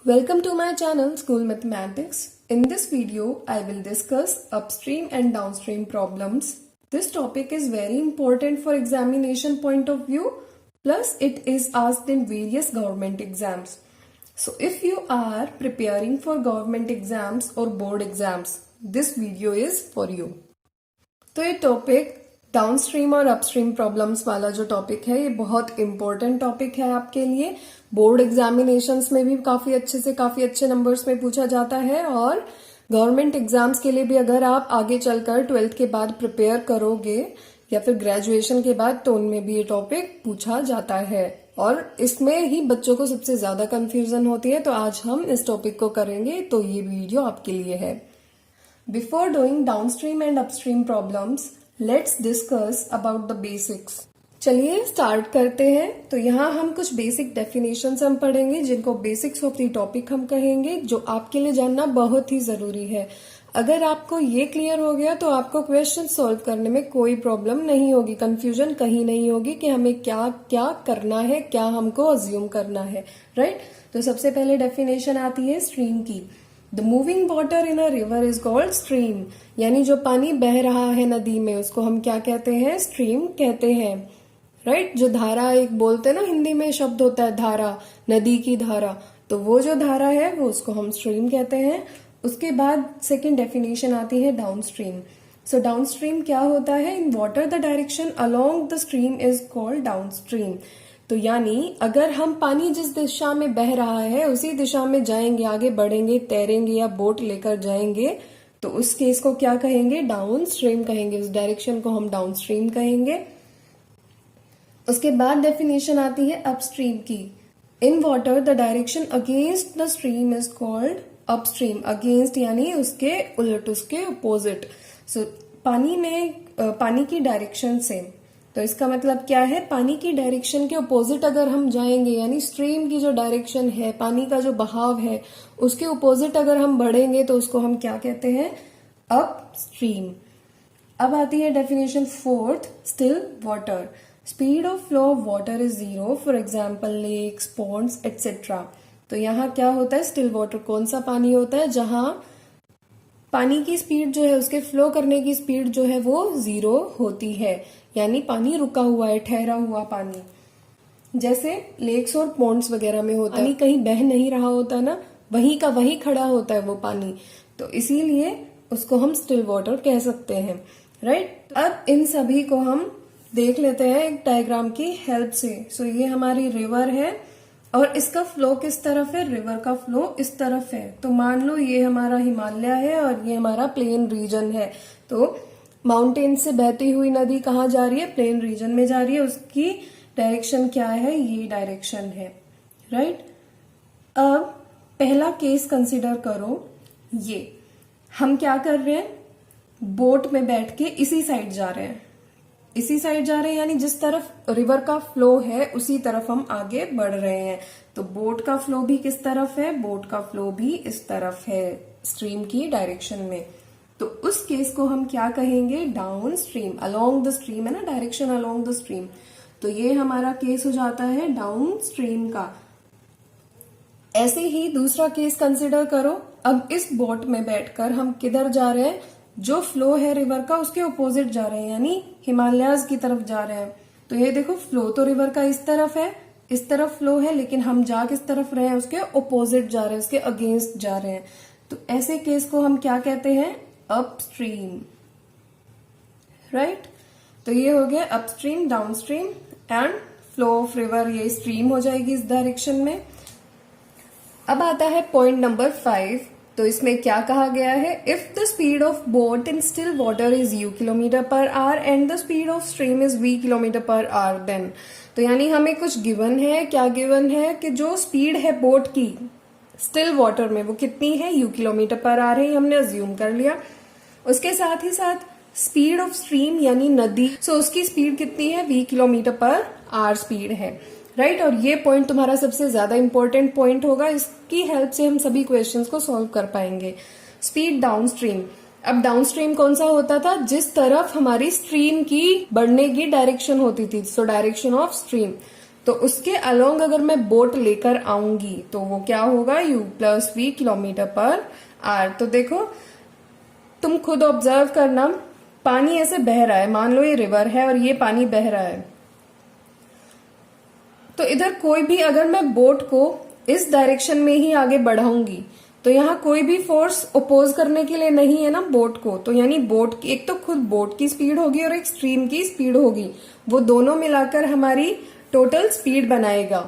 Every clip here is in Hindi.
Welcome to my channel School Mathematics. In this video, I will discuss upstream and downstream problems. This topic is very important for examination point of view. Plus, it is asked in various government exams. So, if you are preparing for government exams or board exams, this video is for you. तो ये टॉपिक डाउनस्ट्रीम और अपस्ट्रीम प्रॉब्लम्स वाला जो टॉपिक है ये बहुत इंपॉर्टेंट टॉपिक है आपके लिए। बोर्ड एग्जामिनेशंस में भी काफी अच्छे नंबर्स में पूछा जाता है और गवर्नमेंट एग्जाम्स के लिए भी अगर आप आगे चलकर 12th के बाद प्रिपेयर करोगे या फिर ग्रेजुएशन के बाद तो उनमें भी ये टॉपिक पूछा जाता है और इसमें ही बच्चों को सबसे ज्यादा कंफ्यूजन होती है। तो आज हम इस टॉपिक को करेंगे, तो ये वीडियो आपके लिए है। Before doing downstream and upstream problems, let's discuss about the basics. चलिए स्टार्ट करते हैं। तो यहाँ हम कुछ बेसिक डेफिनेशंस हम पढ़ेंगे जिनको बेसिक्स ऑफ द टॉपिक हम कहेंगे, जो आपके लिए जानना बहुत ही जरूरी है। अगर आपको ये क्लियर हो गया तो आपको क्वेश्चन सॉल्व करने में कोई प्रॉब्लम नहीं होगी, कंफ्यूजन कहीं नहीं होगी कि हमें क्या क्या करना है, क्या हमको अज्यूम करना है, राइट। तो सबसे पहले डेफिनेशन आती है स्ट्रीम की। The moving water in a river is called stream, यानी जो पानी बह रहा है नदी में उसको हम क्या कहते हैं, स्ट्रीम कहते हैं, राइट। जो धारा एक बोलते हैं ना, हिंदी में शब्द होता है धारा, नदी की धारा, तो वो जो धारा है वो उसको हम स्ट्रीम कहते हैं। उसके बाद सेकेंड डेफिनेशन आती है down stream. So down stream क्या होता है, in water the direction along the stream is called down stream. तो यानी अगर हम पानी जिस दिशा में बह रहा है उसी दिशा में जाएंगे, आगे बढ़ेंगे, तैरेंगे या बोट लेकर जाएंगे, तो उस केस को क्या कहेंगे, डाउन स्ट्रीम कहेंगे। उस डायरेक्शन को हम डाउन स्ट्रीम कहेंगे। उसके बाद डेफिनेशन आती है अपस्ट्रीम की। In water the direction against the stream is called upstream. Against यानी उसके उलट, उसके अपोजिट। सो पानी में पानी की डायरेक्शन से, तो इसका मतलब क्या है, पानी की डायरेक्शन के अपोजिट अगर हम जाएंगे, यानी स्ट्रीम की जो डायरेक्शन है, पानी का जो बहाव है, उसके अपोजिट अगर हम बढ़ेंगे तो उसको हम क्या कहते हैं, अप स्ट्रीम। अब आती है definition fourth, still water. Speed of flow of water is zero, for example lakes, ponds etcetera. तो यहाँ क्या होता है, स्टिल वाटर कौन सा पानी होता है, जहां पानी की स्पीड जो है, उसके फ्लो करने की स्पीड जो है वो जीरो होती है, यानी पानी रुका हुआ है, ठहरा हुआ पानी। जैसे लेक्स और पॉन्ड्स वगैरह में होता है, पानी कहीं बह नहीं रहा होता ना, वहीं का वहीं खड़ा होता है वो पानी, तो इसीलिए उसको हम स्टिल वाटर कह सकते हैं, राइट। अब इन सभी को हम देख लेते हैं एक डायग्राम की हेल्प से। सो ये हमारी रिवर है और इसका फ्लो किस तरफ है, रिवर का फ्लो इस तरफ है। तो मान लो ये हमारा हिमालय है और ये हमारा प्लेन रीजन है। तो माउंटेन से बहती हुई नदी कहाँ जा रही है, प्लेन रीजन में जा रही है। उसकी डायरेक्शन क्या है, ये डायरेक्शन है, राइट। अब पहला केस कंसिडर करो, ये हम क्या कर रहे हैं, बोट में बैठ के इसी साइड जा रहे हैं, इसी साइड जा रहे हैं, यानी जिस तरफ रिवर का फ्लो है उसी तरफ हम आगे बढ़ रहे हैं। तो बोट का फ्लो भी किस तरफ है, बोट का फ्लो भी इस तरफ है, स्ट्रीम की डायरेक्शन में। तो उस केस को हम क्या कहेंगे, down stream. Along the stream है ना, डायरेक्शन अलोंग द स्ट्रीम, तो ये हमारा केस हो जाता है डाउन स्ट्रीम का। ऐसे ही दूसरा केस कंसिडर करो। अब इस बोट में बैठकर हम किधर जा रहे हैं, जो फ्लो है रिवर का उसके अपोजिट जा रहे हैं, यानी हिमालयाज की तरफ जा रहे हैं। तो ये देखो, फ्लो तो रिवर का इस तरफ है, इस तरफ फ्लो है, लेकिन हम जा किस तरफ रहे हैं, उसके अपोजिट जा रहे हैं, उसके अगेंस्ट जा रहे हैं। तो ऐसे केस को हम क्या कहते हैं, अपस्ट्रीम, राइट। तो ये हो गया upstream, downstream and flow of river, ये स्ट्रीम हो जाएगी इस डायरेक्शन में। अब आता है पॉइंट नंबर 5। तो इसमें क्या कहा गया है, if the speed of boat in still water is u kilometre per hour and the speed of stream is v kilometre per hour, then. तो यानी हमें कुछ गिवन है, क्या गिवन है कि जो स्पीड है बोट की स्टिल वाटर में वो कितनी है, u किलोमीटर पर आवर है, हमने अज्यूम कर लिया। उसके साथ ही साथ स्पीड ऑफ स्ट्रीम यानी नदी, सो उसकी स्पीड कितनी है, v kilometre per our speed है, राइट। और ये पॉइंट तुम्हारा सबसे ज्यादा इंपॉर्टेंट पॉइंट होगा, इसकी हेल्प से हम सभी क्वेश्चंस को सॉल्व कर पाएंगे। Speed downstream. अब डाउनस्ट्रीम कौन सा होता था, जिस तरफ हमारी स्ट्रीम की बढ़ने की डायरेक्शन होती थी, सो डायरेक्शन ऑफ स्ट्रीम। तो उसके अलोंग अगर मैं बोट लेकर आऊंगी तो वो क्या होगा, u प्लस वी किलोमीटर पर आर। तो देखो तुम खुद ऑब्जर्व करना, पानी ऐसे बह रहा है, मान लो ये रिवर है और ये पानी बह रहा है, तो इधर कोई भी अगर मैं बोट को इस डायरेक्शन में ही आगे बढ़ाऊंगी तो यहाँ कोई भी फोर्स ओपोज करने के लिए नहीं है ना बोट को। तो यानी बोट की एक तो खुद बोट की स्पीड होगी और एक स्ट्रीम की स्पीड होगी, वो दोनों मिलाकर हमारी टोटल स्पीड बनाएगा,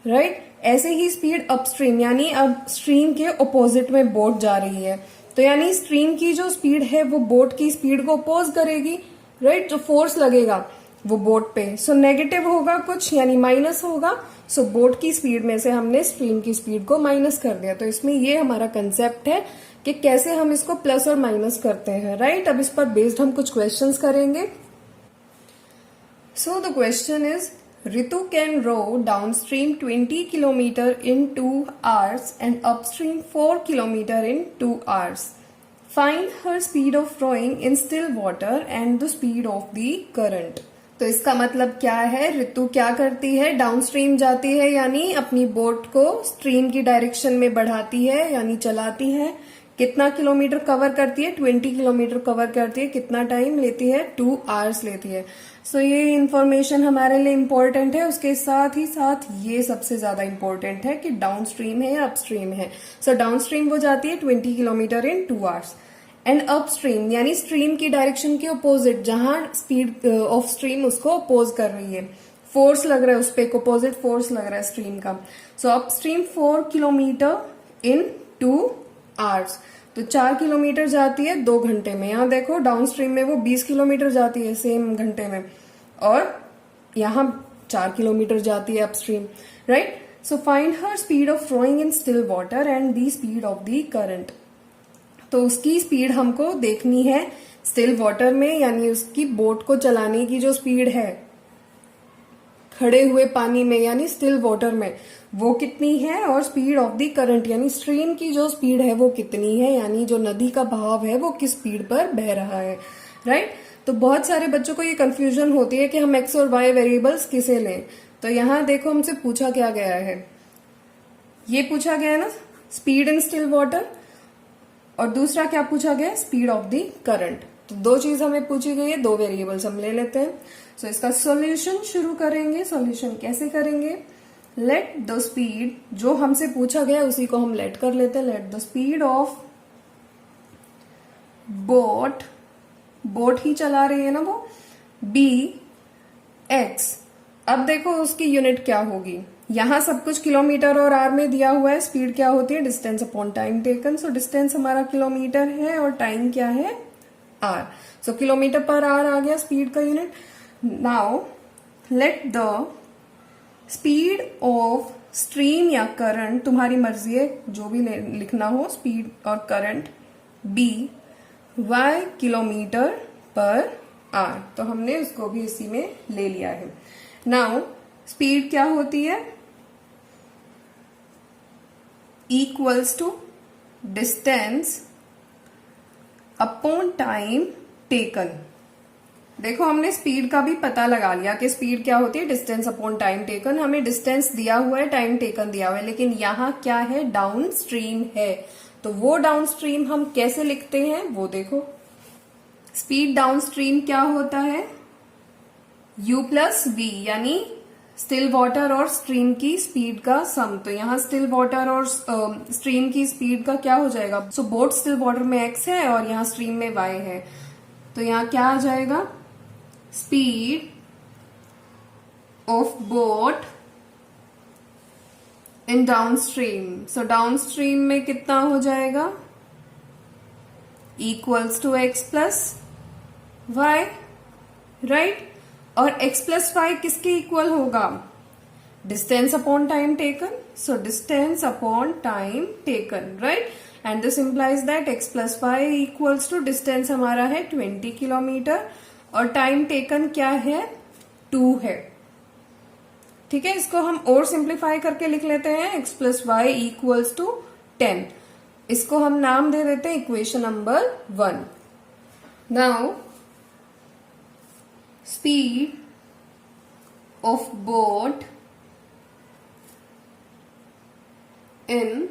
राइट। ऐसे ही स्पीड अपस्ट्रीम, यानी अब स्ट्रीम के ऑपोजिट में बोट जा रही है, तो यानी स्ट्रीम की जो स्पीड है वो बोट की स्पीड को अपोज करेगी, राइट। जो फोर्स लगेगा वो बोट पे, सो नेगेटिव होगा कुछ, यानी माइनस होगा। सो बोट की स्पीड में से हमने स्ट्रीम की स्पीड को माइनस कर दिया। तो इसमें ये हमारा कंसेप्ट है कि कैसे हम इसको प्लस और माइनस करते हैं, राइट। अब इस पर बेस्ड हम कुछ क्वेश्चंस करेंगे। So the question is, Ritu can row downstream 20 kilometer in 2 hours and upstream 4 kilometer in 2 hours. Find her speed of rowing in still water and the speed of the current. तो इसका मतलब क्या है, ऋतु क्या करती है, डाउनस्ट्रीम जाती है, यानी अपनी बोट को स्ट्रीम की डायरेक्शन में बढ़ाती है, यानी चलाती है। कितना किलोमीटर कवर करती है, 20 किलोमीटर कवर करती है। कितना टाइम लेती है, 2 आवर्स लेती है। सो ये इंफॉर्मेशन हमारे लिए इम्पोर्टेंट है। उसके साथ ही साथ ये सबसे ज्यादा इम्पोर्टेंट है कि डाउनस्ट्रीम है या अपस्ट्रीम है। सो डाउनस्ट्रीम वो जाती है 20 kilometre in 2 hours and upstream यानी स्ट्रीम की डायरेक्शन के अपोजिट, जहां स्पीड ऑफ स्ट्रीम उसको अपोज कर रही है, फोर्स लग रहा है उस पर, एक अपोजिट फोर्स लग रहा है स्ट्रीम का। सो अपस्ट्रीम 4 किलोमीटर इन 2 आवर्स, तो 4 किलोमीटर जाती है 2 घंटे में। यहाँ देखो डाउनस्ट्रीम में वो 20 किलोमीटर जाती है सेम घंटे में, और यहाँ 4 किलोमीटर जाती है upstream, right. So find her speed of flowing in still water and the speed of the current. तो उसकी स्पीड हमको देखनी है स्टिल वाटर में, यानी उसकी बोट को चलाने की जो स्पीड है खड़े हुए पानी में यानी स्टिल वाटर में, वो कितनी है, और स्पीड ऑफ द करंट यानी स्ट्रीम की जो स्पीड है वो कितनी है, यानी जो नदी का बहाव है वो किस स्पीड पर बह रहा है, राइट। तो बहुत सारे बच्चों को ये कंफ्यूजन होती है कि हम एक्स और वाई वेरिएबल्स किसे लें। तो यहाँ देखो हमसे पूछा क्या गया है, ये पूछा गया है ना स्पीड इन स्टिल वाटर, और दूसरा क्या पूछा गया, स्पीड ऑफ द करंट। तो दो चीज हमें पूछी गई है, दो वेरिएबल्स हम ले लेते हैं। सो इसका सॉल्यूशन शुरू करेंगे। सॉल्यूशन कैसे करेंगे, लेट द स्पीड, जो हमसे पूछा गया उसी को हम लेट कर लेते हैं। Let the speed of boat, boat ही चला रही है ना वो, बी एक्स। अब देखो उसकी यूनिट क्या होगी, यहां सब कुछ किलोमीटर और आर में दिया हुआ है। स्पीड क्या होती है, distance upon time taken. So distance हमारा किलोमीटर है और टाइम क्या है, आर। सो किलोमीटर पर आर आ गया स्पीड का unit. Now let the speed of stream या करंट, तुम्हारी मर्जी है जो भी लिखना हो, स्पीड और करंट, बी वाई किलोमीटर पर आर। तो हमने उसको भी इसी में ले लिया है। नाउ स्पीड क्या होती है, equals to distance upon time taken. देखो हमने स्पीड का भी पता लगा लिया कि स्पीड क्या होती है, डिस्टेंस अपॉन टाइम टेकन। हमें डिस्टेंस दिया हुआ है, टाइम टेकन दिया हुआ है, लेकिन यहाँ क्या है, डाउन स्ट्रीम है। तो वो डाउन स्ट्रीम हम कैसे लिखते हैं वो देखो। स्पीड डाउन स्ट्रीम क्या होता है, u प्लस वी, यानी स्टिल वाटर और स्ट्रीम की स्पीड का सम। तो यहाँ स्टिल वाटर और स्ट्रीम की स्पीड का क्या हो जाएगा, सो बोट स्टिल वाटर में x है और यहाँ स्ट्रीम में y है, तो यहाँ क्या आ जाएगा, speed of boat in downstream. So downstream में कितना हो जाएगा, equals to x plus y, right. और x प्लस वाई किसके इक्वल होगा, distance upon time taken. So distance upon time taken, right. And this implies that x plus y equals to distance हमारा है 20 किलोमीटर और टाइम टेकन क्या है, 2 है। ठीक है, इसको हम और सिंप्लीफाई करके लिख लेते हैं, x plus y equals to 10। इसको हम नाम दे देते हैं equation number 1। Now speed of boat in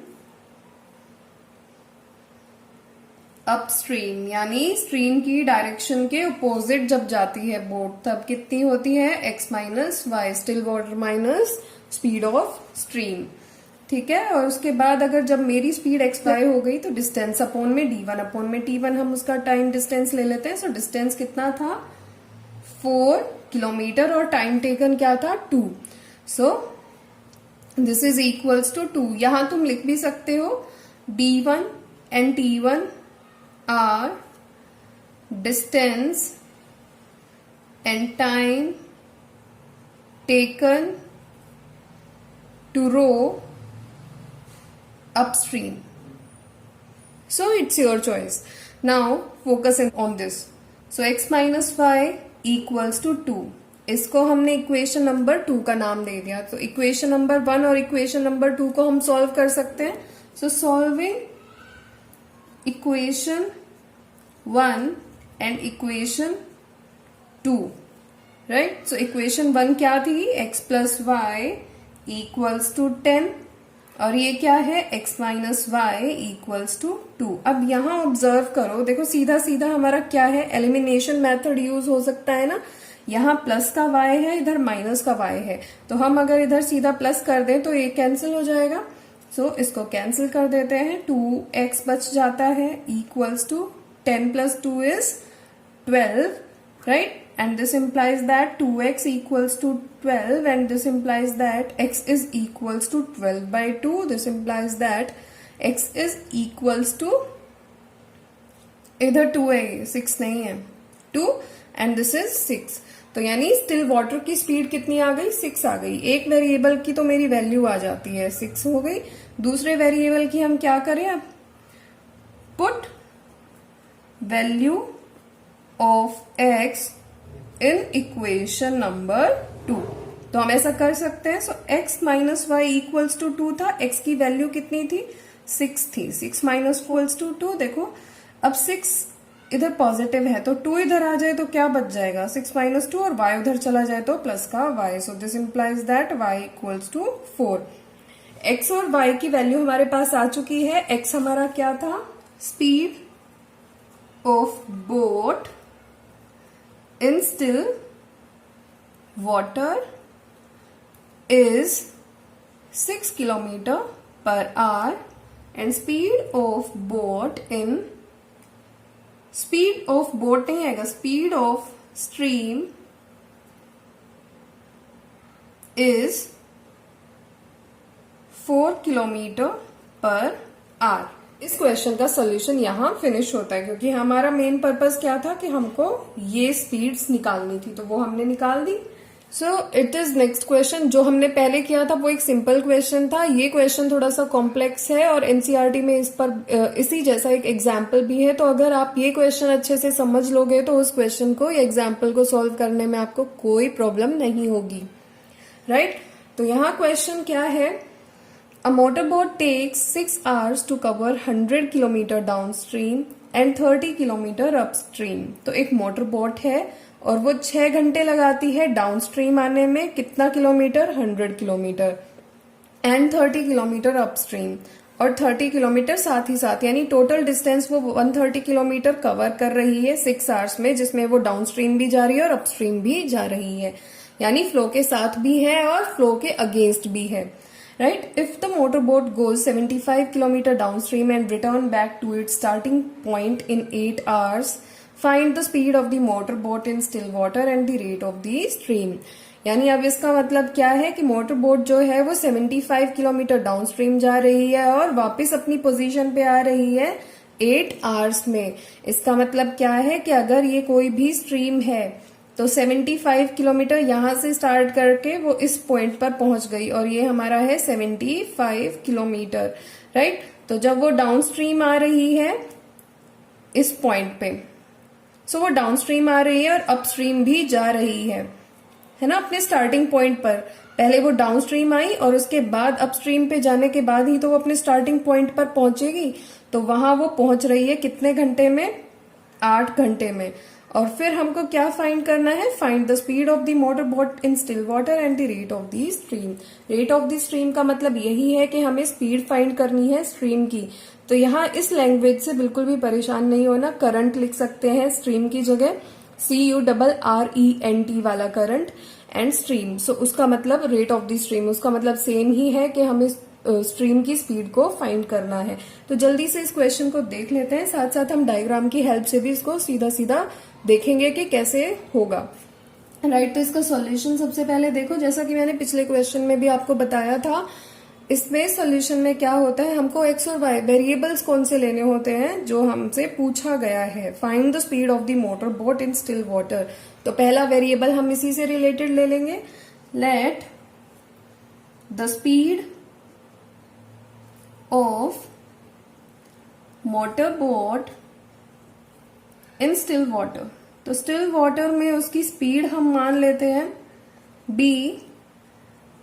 upstream, यानी स्ट्रीम की डायरेक्शन के अपोजिट जब जाती है बोट तब कितनी होती है, x minus y, still water minus speed of stream. ठीक है, और उसके बाद अगर जब मेरी स्पीड x वाई हो गई तो डिस्टेंस अपॉन में d1 अपॉन में t1 हम उसका टाइम डिस्टेंस ले लेते हैं। सो डिस्टेंस कितना था, 4 किलोमीटर, और टाइम टेकन क्या था, 2। So this is equals to 2। यहां तुम लिख भी सकते हो d1 and t1 are distance and time taken to row upstream. So it's your choice. Now focus on this. So x minus y equals to 2. इसको हमने इक्वेशन नंबर 2 का नाम दे दिया। तो इक्वेशन नंबर 1 और इक्वेशन नंबर 2 को हम सॉल्व कर सकते हैं। So solving equation 1 and equation 2, right. So equation 1 क्या थी, x plus y equals to 10, और ये क्या है, x minus y equals to 2। अब यहां ऑब्जर्व करो, देखो सीधा सीधा हमारा क्या है, एलिमिनेशन मेथड यूज हो सकता है ना। यहाँ प्लस का y है, इधर माइनस का y है, तो हम अगर इधर सीधा प्लस कर दें तो ये कैंसिल हो जाएगा। सो इसको कैंसिल कर देते हैं, 2x बच जाता है equals to 10 plus 2 is 12, right? And this implies that 2x equals to 12, and this implies that x is equals to 12 by 2. This implies that x is equals to, इधर 2 है, 6 नहीं है, 2, and this is 6। तो यानी स्टिल वाटर की स्पीड कितनी आ गई, 6 आ गई। एक वेरिएबल की तो मेरी वैल्यू आ जाती है, 6 हो गई। दूसरे वेरिएबल की हम क्या करें, अब put value of x in equation number 2। तो हम ऐसा कर सकते हैं। So x minus y equals to 2 था, x की वैल्यू कितनी थी, 6 थी, 6 माइनस इक्वल्स टू 2। देखो अब 6 इधर पॉजिटिव है तो 2 इधर आ जाए तो क्या बच जाएगा, 6 माइनस 2, और y उधर चला जाए तो प्लस का y। So this implies that y equals to 4। x और y की वैल्यू हमारे पास आ चुकी है। x हमारा क्या था, speed of boat in still water is 6 kilometer per hour, and speed of boat नहीं आएगा, speed of stream is 4 kilometer per hour। इस क्वेश्चन का सोल्यूशन यहाँ फिनिश होता है, क्योंकि हमारा मेन पर्पस क्या था कि हमको ये स्पीड्स निकालनी थी, तो वो हमने निकाल दी। So it is next question. जो हमने पहले किया था वो एक सिंपल क्वेश्चन था, ये क्वेश्चन थोड़ा सा कॉम्प्लेक्स है, और एनसीईआरटी में इस पर इसी जैसा एक एग्जाम्पल भी है। तो अगर आप ये क्वेश्चन अच्छे से समझ लोगे तो उस क्वेश्चन को या एग्जाम्पल को सॉल्व करने में आपको कोई प्रॉब्लम नहीं होगी, राइट। तो यहाँ क्वेश्चन क्या है, A motorboat takes 6 hours to cover 100 kilometer downstream and 30 kilometer upstream। तो एक मोटर बोट है और वो 6 घंटे लगाती है डाउनस्ट्रीम आने में, कितना kilometre, 100 kilometre, and 30 kilometre upstream, और 30 किलोमीटर साथ ही साथ, यानी टोटल डिस्टेंस वो 130 किलोमीटर कवर कर रही है 6 आवर्स में, जिसमें वो डाउनस्ट्रीम भी जा रही है और अपस्ट्रीम भी जा रही है, यानी फ्लो के साथ भी है और फ्लो के अगेंस्ट भी है, right? If the motorboat goes 75 kilometer downstream and return back to its starting point in 8 hours, find the speed of the motorboat in still water and the rate of the stream। यानी अब इसका मतलब क्या है कि मोटरबोट जो है वो 75 किलोमीटर डाउनस्ट्रीम जा रही है और वापस अपनी पोजीशन पे आ रही है 8 आवर्स में। इसका मतलब क्या है कि अगर ये कोई भी स्ट्रीम है तो 75 किलोमीटर यहां से स्टार्ट करके वो इस पॉइंट पर पहुंच गई, और ये हमारा है 75 किलोमीटर, राइट। तो जब वो डाउनस्ट्रीम आ रही है इस पॉइंट पे, सो वो डाउनस्ट्रीम आ रही है और अपस्ट्रीम भी जा रही है ना, अपने स्टार्टिंग पॉइंट पर। पहले वो डाउनस्ट्रीम आई और उसके बाद अपस्ट्रीम पे जाने के बाद ही तो वो अपने स्टार्टिंग पॉइंट पर पहुंचेगी। तो वहां वो पहुंच रही है कितने घंटे में, 8 घंटे में, और फिर हमको क्या फाइंड करना है, find the speed of the motor boat in still water and the rate of the stream. Rate of the stream का मतलब यही है कि हमें स्पीड फाइंड करनी है स्ट्रीम की। तो यहाँ इस लैंग्वेज से बिल्कुल भी परेशान नहीं होना, करंट लिख सकते हैं स्ट्रीम की जगह, CURRENT वाला करंट एंड स्ट्रीम। सो उसका मतलब रेट ऑफ द स्ट्रीम, उसका मतलब सेम ही है कि हमें स्ट्रीम की स्पीड को फाइंड करना है। तो जल्दी से इस क्वेश्चन को देख लेते हैं, साथ साथ हम डायग्राम की हेल्प से भी इसको सीधा सीधा देखेंगे कि कैसे होगा। राइट, तो इसका सॉल्यूशन सबसे पहले देखो, जैसा कि मैंने पिछले क्वेश्चन में भी आपको बताया था, इसमें सॉल्यूशन में क्या होता है, हमको एक्स और वाई वेरिएबल्स कौन से लेने होते हैं जो हमसे पूछा गया है। Find the speed of the motor boat in still water. तो पहला वेरिएबल हम इसी से रिलेटेड ले लेंगे, let the speed of motor boat in still water. तो स्टिल वाटर में उसकी स्पीड हम मान लेते हैं be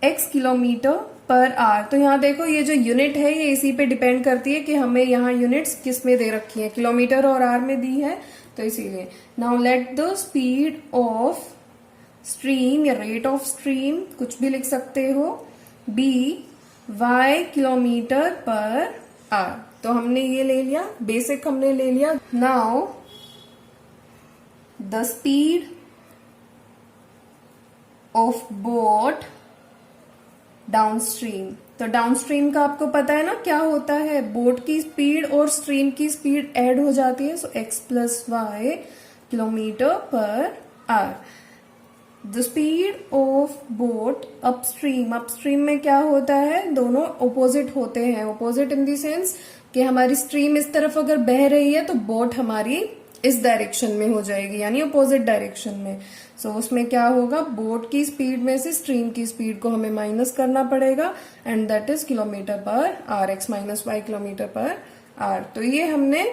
x kilometre per hour. तो यहाँ देखो ये जो यूनिट है ये इसी पे डिपेंड करती है कि हमें यहाँ यूनिट्स किस में दे रखी है, किलोमीटर और आवर में दी है, तो इसीलिए। Now let the speed of stream या रेट ऑफ स्ट्रीम कुछ भी लिख सकते हो, be y kilometre per hour. तो हमने ये ले लिया, बेसिक हमने ले लिया। Now the speed of boat downstream. तो डाउनस्ट्रीम का आपको पता है ना क्या होता है, बोट की स्पीड और स्ट्रीम की स्पीड ऐड हो जाती है, so x plus y kilometre per hour. The speed of boat upstream. Upstream में क्या होता है, दोनों ऑपोजिट होते हैं। ऑपोजिट इन द सेंस कि हमारी स्ट्रीम इस तरफ अगर बह रही है तो बोट हमारी इस डायरेक्शन में हो जाएगी, यानी ऑपोजिट डायरेक्शन में। सो उसमें क्या होगा, बोट की स्पीड में से स्ट्रीम की स्पीड को हमें माइनस करना पड़ेगा and that is kilometre per hour, x minus y kilometre per hour. तो ये हमने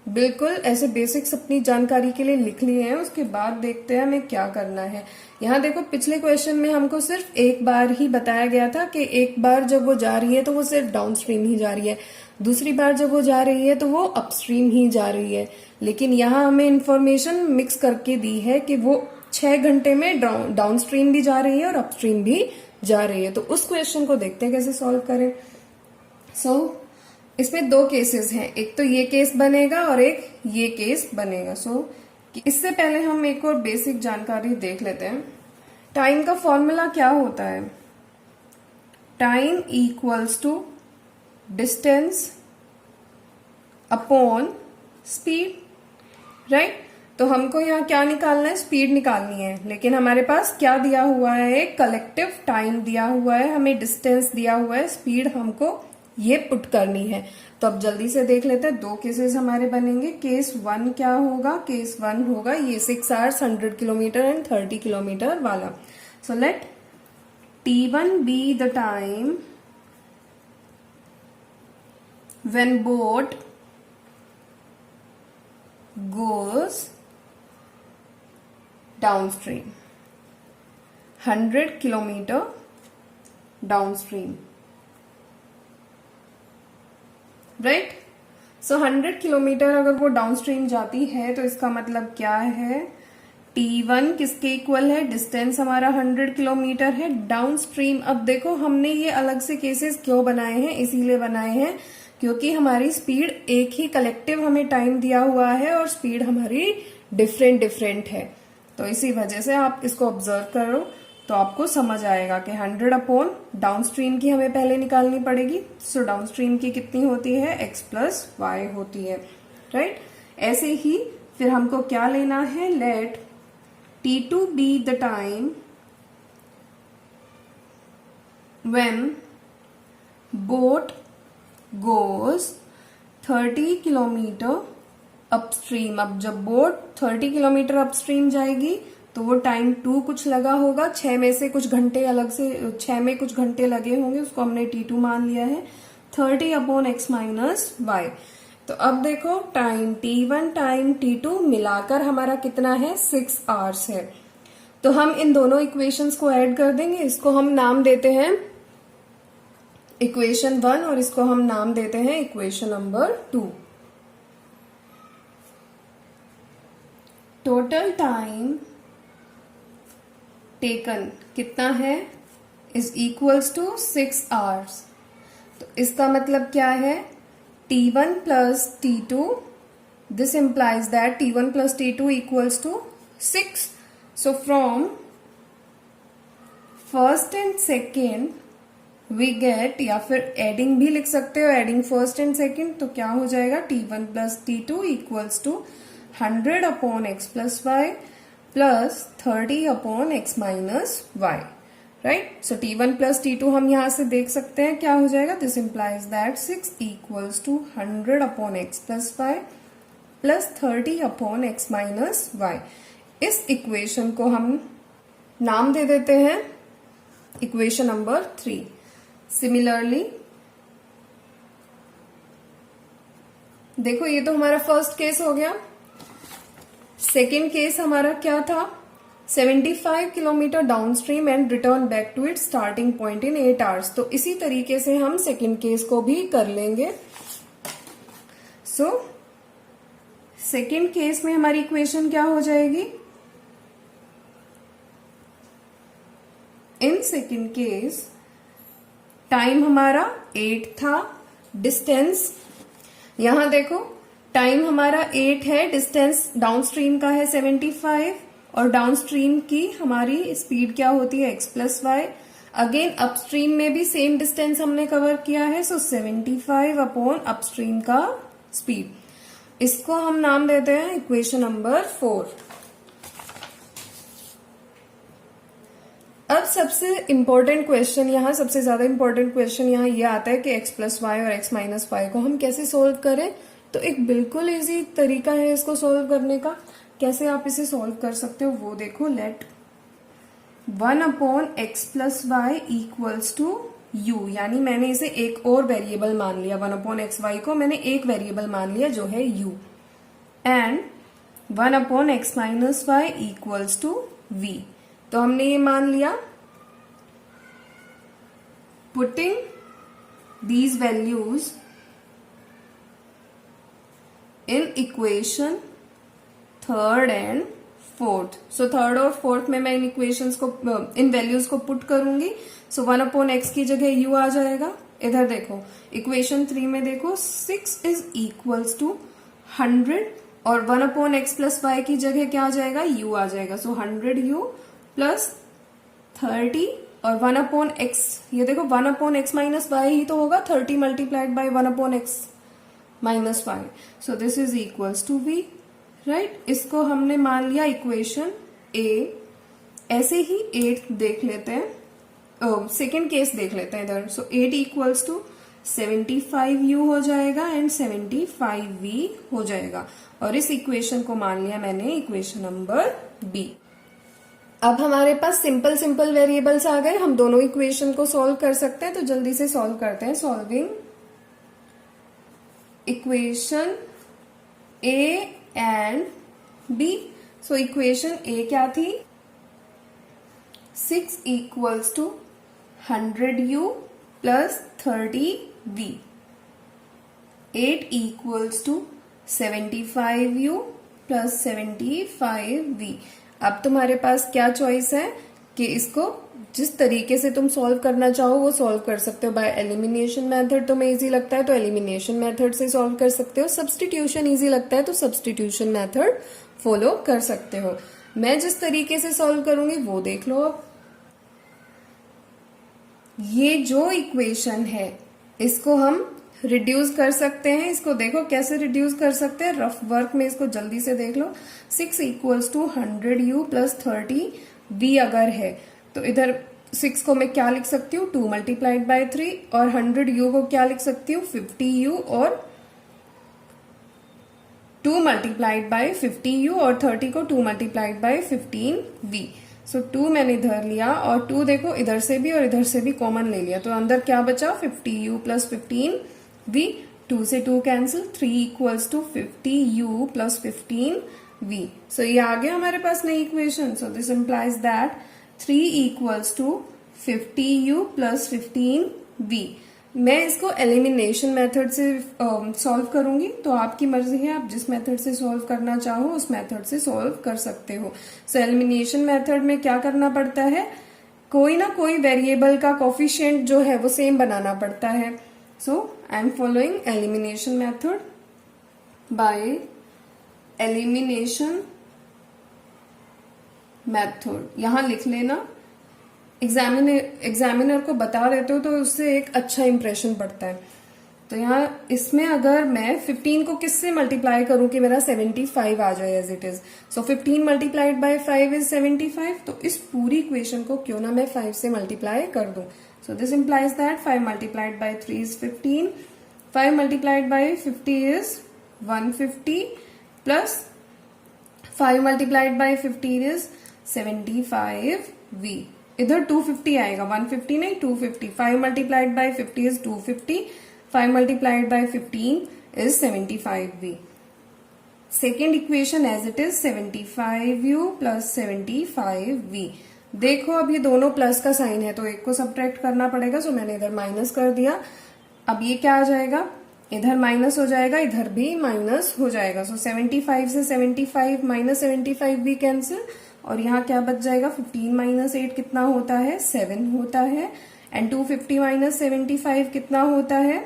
बिल्कुल ऐसे बेसिक्स अपनी जानकारी के लिए लिख लिए हैं। उसके बाद देखते हैं हमें क्या करना है। यहाँ देखो पिछले क्वेश्चन में हमको सिर्फ एक बार ही बताया गया था कि एक बार जब वो जा रही है तो वो सिर्फ डाउनस्ट्रीम ही जा रही है, दूसरी बार जब वो जा रही है तो वो अपस्ट्रीम ही जा रही है। लेकिन यहाँ हमें इंफॉर्मेशन मिक्स करके दी है कि वो 6 घंटे में डाउनस्ट्रीम भी जा रही है और अपस्ट्रीम भी जा रही है। तो उस क्वेश्चन को देखते हैं कैसे सॉल्व करें। इसमें 2 केसेस हैं, एक तो ये केस बनेगा और एक ये केस बनेगा। इससे पहले हम एक और बेसिक जानकारी देख लेते हैं। टाइम का फॉर्मूला क्या होता है, time equals to distance upon speed, right. तो हमको यहाँ क्या निकालना है, स्पीड निकालनी है, लेकिन हमारे पास क्या दिया हुआ है, कलेक्टिव टाइम दिया हुआ है, हमें डिस्टेंस दिया हुआ है, स्पीड हमको ये पुट करनी है। तो अब जल्दी से देख लेते हैं, 2 केसेस हमारे बनेंगे। केस 1 क्या होगा, केस 1 होगा ये 6 आवर्स 100 किलोमीटर एंड 30 किलोमीटर वाला। So let T1 B the time when boat goes downstream 100 kilometer downstream, right. So 100 kilometre अगर वो डाउनस्ट्रीम जाती है तो इसका मतलब क्या है, T1 किसके इक्वल है, डिस्टेंस हमारा 100 किलोमीटर है डाउनस्ट्रीम। अब देखो हमने ये अलग से केसेस क्यों बनाए हैं, इसीलिए बनाए हैं क्योंकि हमारी स्पीड एक ही कलेक्टिव हमें टाइम दिया हुआ है और स्पीड हमारी डिफरेंट है। तो इसी वजह से आप इसको ऑब्जर्व करो तो आपको समझ आएगा कि 100 अपॉन डाउनस्ट्रीम की हमें पहले निकालनी पड़ेगी। सो डाउनस्ट्रीम की कितनी होती है, x प्लस वाई होती है, राइट। ऐसे ही फिर हमको क्या लेना है, let T2 be the time when boat goes 30 kilometre upstream. अब जब बोट 30 किलोमीटर अपस्ट्रीम जाएगी तो वो टाइम 2 कुछ लगा होगा, 6 में से कुछ घंटे अलग से 6 में कुछ घंटे लगे होंगे, उसको हमने T2 मान लिया है। 30 अपॉन x माइनस वाई। तो अब देखो टाइम T1 टाइम T2 मिलाकर हमारा कितना है, 6 आवर्स है। तो हम इन दोनों इक्वेशंस को ऐड कर देंगे, इसको हम नाम देते हैं इक्वेशन 1 और इसको हम नाम देते हैं equation number 2। Total time taken कितना है इज इक्वल्स टू 6 आवर्स। तो इसका मतलब क्या है, T1 plus T2, this implies that T1 plus T2 equals to 6. So from first and second we get, या फिर एडिंग भी लिख सकते हो, एडिंग फर्स्ट एंड सेकेंड, तो क्या हो जाएगा T1 plus T2 equals to 100 upon x plus y plus 30 upon x minus y, right. So T1 plus T2 हम यहां से देख सकते हैं क्या हो जाएगा, this implies that 6 equals to 100 upon x plus y plus 30 upon x minus y. इस इक्वेशन को हम नाम दे देते हैं इक्वेशन नंबर 3। सिमिलरली देखो, ये तो हमारा फर्स्ट केस हो गया। सेकेंड केस हमारा क्या था, 75 kilometre downstream and return back to its starting point in 8 hours. तो इसी तरीके से हम सेकेंड केस को भी कर लेंगे। सो सेकेंड केस में हमारी इक्वेशन क्या हो जाएगी, इन सेकेंड केस टाइम हमारा 8 था, डिस्टेंस यहां देखो टाइम हमारा 8 है, डिस्टेंस डाउनस्ट्रीम का है 75 और डाउनस्ट्रीम की हमारी स्पीड क्या होती है x plus y. Again upstream में भी सेम डिस्टेंस हमने कवर किया है, सो 75 अपॉन अपस्ट्रीम का स्पीड। इसको हम नाम देते हैं इक्वेशन नंबर 4। अब सबसे इंपॉर्टेंट क्वेश्चन यहाँ, सबसे ज्यादा इंपॉर्टेंट क्वेश्चन यहाँ ये आता है कि x प्लस वाई और x माइनस वाई को हम कैसे सोल्व करें। तो एक बिल्कुल इजी तरीका है इसको सोल्व करने का। कैसे आप इसे सोल्व कर सकते हो वो देखो। Let 1 upon x plus y equals to u, यानी मैंने इसे एक और वेरिएबल मान लिया। 1 अपॉन एक्स वाई को मैंने एक वेरिएबल मान लिया जो है u, and 1 upon x minus y equals to v। तो हमने ये मान लिया। Putting these values in equation third and fourth. So third और फोर्थ में मैं इन इक्वेशंस को, इन वैल्यूज को पुट करूंगी। सो 1 अपॉन एक्स की जगह u आ जाएगा। इधर देखो इक्वेशन 3 में देखो 6 इज इक्वल्स टू 100 और 1 अपॉन एक्स प्लस वाई की जगह क्या आ जाएगा, u आ जाएगा। सो 100u प्लस 30 और 1 अपॉन एक्स, ये देखो 1 अपॉन एक्स माइनस वाई ही तो होगा, 30 multiplied by 1 upon x minus y. So this is equals to v, right. इसको हमने मान लिया इक्वेशन ए। ऐसे ही 8 देख लेते हैं, सेकेंड केस देख लेते हैं इधर। सो 8 इक्वल्स टू 75u हो जाएगा एंड 75v हो जाएगा, और इस इक्वेशन को मान लिया मैंने इक्वेशन नंबर बी। अब हमारे पास सिंपल सिंपल वेरिएबल्स आ गए, हम दोनों इक्वेशन को सॉल्व कर सकते हैं। तो जल्दी से सॉल्व करते हैं। Solving equation A and B. So equation A क्या थी, 6 equals to 100u plus 30v। 8 equals to 75u plus 75v। अब तुम्हारे पास क्या चॉइस है कि इसको जिस तरीके से तुम सॉल्व करना चाहो वो सॉल्व कर सकते हो। बाय एलिमिनेशन मेथड तुम्हें इजी लगता है तो एलिमिनेशन मेथड से सॉल्व कर सकते हो, सब्स्टिट्यूशन इजी लगता है तो सब्स्टिट्यूशन मेथड फॉलो कर सकते हो। मैं जिस तरीके से सॉल्व करूंगी वो देख लो। अब ये जो इक्वेशन है इसको हम रिड्यूस कर सकते हैं। इसको देखो कैसे रिड्यूस कर सकते हैं, रफ वर्क में इसको जल्दी से देख लो। 6 equals to 100u plus 30v अगर है तो इधर 6 को मैं क्या लिख सकती हूँ, 2 मल्टीप्लाइड बाय 3, और 100u को क्या लिख सकती हूँ, 50u और 2 मल्टीप्लाइड बाय 50u, और 30 को 2 मल्टीप्लाइड बाय 15v। सो 2 मैंने इधर लिया और 2 देखो इधर से भी और इधर से भी कॉमन ले लिया, तो अंदर क्या बचा, 50u प्लस 15v। 2 से 2 cancel, 3 equals to 50u plus 15v। So ये आ गया हमारे पास नई equation. So this implies that 3 equals to 50u plus 15v। मैं इसको एलिमिनेशन मेथड से सॉल्व करूंगी, तो आपकी मर्जी है, आप जिस मेथड से सॉल्व करना चाहो उस मेथड से सॉल्व कर सकते हो। सो एलिमिनेशन मेथड में क्या करना पड़ता है, कोई ना कोई वेरिएबल का कोफिशिएंट जो है वो सेम बनाना पड़ता है। So I am following elimination method by elimination method. यहां लिख लेना, एग्जामिनर को बता देते हो तो उससे एक अच्छा इंप्रेशन पड़ता है। तो यहाँ इसमें अगर मैं 15 को किससे मल्टीप्लाई करूं कि मेरा 75 आ जाए as it is, so 15 multiplied by 5 is 75। तो इस पूरी इक्वेशन को क्यों ना मैं 5 से मल्टीप्लाई कर दूं। So this implies that 5 multiplied by 3 is 15, 5 multiplied by 50 is 150 plus 5 multiplied by 15 is 75v। इधर 250 आएगा, 150 नहीं 250। 5 multiplied by 50 is 250, 5 multiplied by 15 is 75v। Second equation as it is 75u plus 75v। देखो अब ये दोनों प्लस का साइन है तो एक को सब्ट्रैक्ट करना पड़ेगा, सो मैंने इधर माइनस कर दिया। अब ये क्या आ जाएगा, इधर माइनस हो जाएगा, इधर भी माइनस हो जाएगा। सो 75 से 75 माइनस 75v कैंसिल, और यहाँ क्या बच जाएगा, 15 माइनस 8 कितना होता है, 7 होता है। एंड 250 माइनस 75 कितना होता है,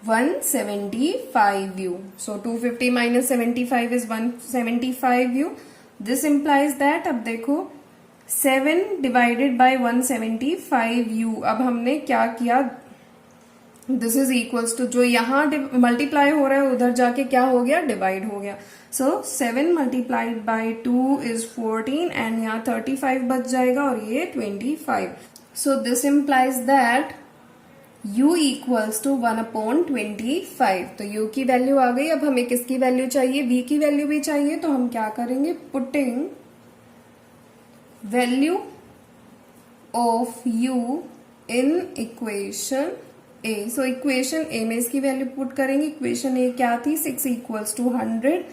175u। So 250 minus 75 is 175u। This implies that, अब देखो 7 डिवाइडेड बाय 175u। अब हमने क्या किया, दिस इज इक्वल्स टू, जो यहाँ मल्टीप्लाई हो रहा है उधर जाके क्या हो गया, डिवाइड हो गया। So 7 multiplied by 2 is 14 and यहाँ 35 बच जाएगा और ये 25। So this implies that u equals to 1/25। तो u की वैल्यू आ गई। अब हमें किसकी वैल्यू चाहिए, v की वैल्यू भी चाहिए। तो हम क्या करेंगे, putting value of u in equation a। So equation a में इसकी वैल्यू पुट करेंगे। इक्वेशन a क्या थी, 6 इक्वल्स टू 100,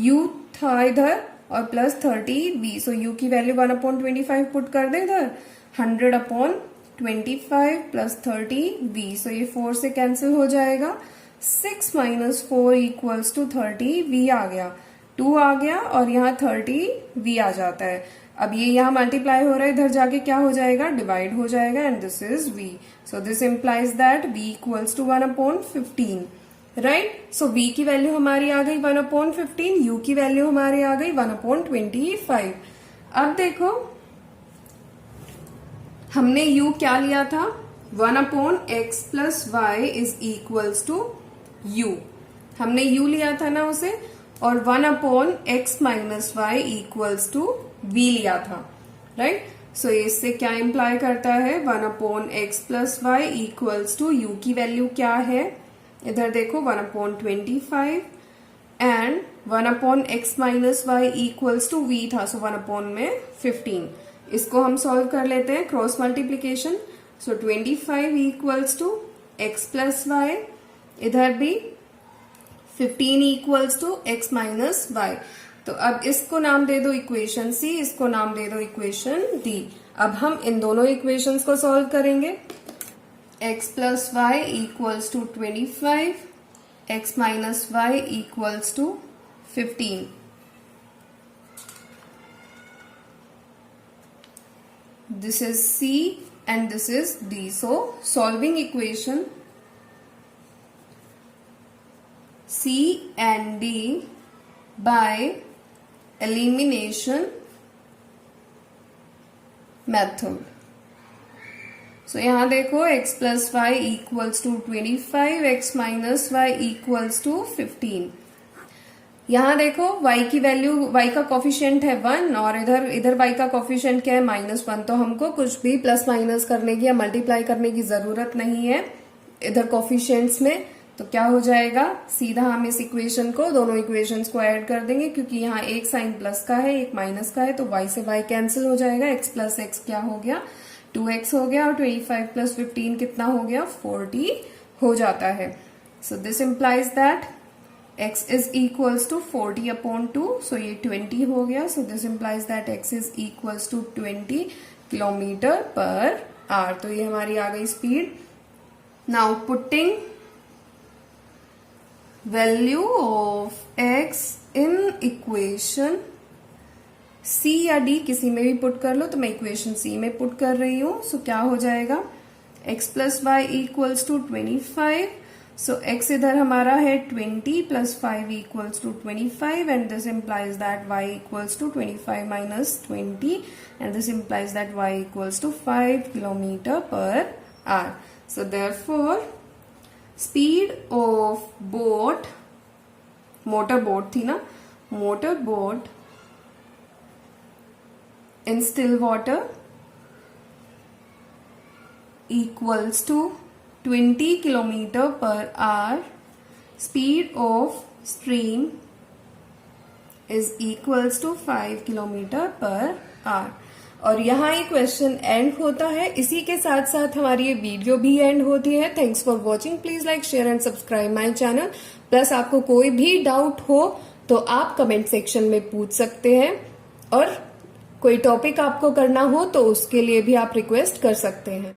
u था इधर और प्लस 30v। सो u की वैल्यू 1/25 पुट कर दे इधर, 100/25 प्लस 30v। सो ये 4 से कैंसिल हो जाएगा। 6 माइनस 4 इक्वल्स टू 30v आ गया, 2 आ गया और यहाँ 30v आ जाता है। अब ये यहाँ मल्टीप्लाई हो रहा है, इधर जाके क्या हो जाएगा, डिवाइड हो जाएगा and this is v। So this implies that v equals to 1/15, right. So v की वैल्यू हमारी आ गई 1/15, u की वैल्यू हमारी आ गई 1/25। अब देखो हमने u क्या लिया था, 1/x plus y is equals to u। हमने u लिया था ना उसे, और 1/x minus y equals to v लिया था, राइट। सो इससे क्या इंप्लाई करता है, 1/x plus y equals to u की वैल्यू क्या है, इधर देखो 1/25 and 1/x minus y equals to v था, सो 1/15। इसको हम सॉल्व कर लेते हैं cross multiplication. So 25 equals to x plus y, इधर भी 15 equals to x minus y. तो अब इसको नाम दे दो इक्वेशन सी, इसको नाम दे दो इक्वेशन डी। अब हम इन दोनों इक्वेशंस को सॉल्व करेंगे। x plus y equals to 25, x minus y equals to 15। This is C and this is D. So solving equation C and D by elimination method. So यहाँ देखो x plus y equals to 25, x minus y equals to 15. यहाँ देखो y की वैल्यू, y का कोफिशिएंट है 1 और इधर y का कोफिशिएंट क्या है, -1। तो हमको कुछ भी प्लस माइनस करने की या मल्टीप्लाई करने की जरूरत नहीं है इधर कोफिशिएंट्स में। तो क्या हो जाएगा, सीधा हम इस इक्वेशन को, दोनों इक्वेशंस को ऐड कर देंगे, क्योंकि यहाँ एक साइन प्लस का है एक माइनस का है, तो y से y कैंसिल हो जाएगा। x प्लस x क्या हो गया, 2x हो गया, और 25 प्लस 15 कितना हो गया, 40 हो जाता है। सो this implies that x is equals to 40/2, so ये 20 हो गया। so this implies that x is equals to 20 kilometre per hour. तो ये हमारी आ गई speed. Now putting value of x in equation C या D किसी में भी पुट कर लो, तो मैं इक्वेशन C में पुट कर रही हूं. सो क्या हो जाएगा, x plus y equals to 25. So x इधर हमारा है 20 plus 5 equals to 25 and this implies that y equals to 25 minus 20 and this implies that y equals to 5 kilometer per hour. So therefore speed of boat, motor boat थी ना, motor boat in still water equals to 20 kilometer per hour. Speed of stream is equals to 5 kilometer per hour. और यहाँ ये क्वेश्चन एंड होता है. इसी के साथ साथ हमारी ये वीडियो भी एंड होती है. Thanks for watching. Please like, share and subscribe my channel. Plus आपको कोई भी डाउट हो तो आप कमेंट सेक्शन में पूछ सकते हैं, और कोई टॉपिक आपको करना हो तो उसके लिए भी आप रिक्वेस्ट कर सकते हैं.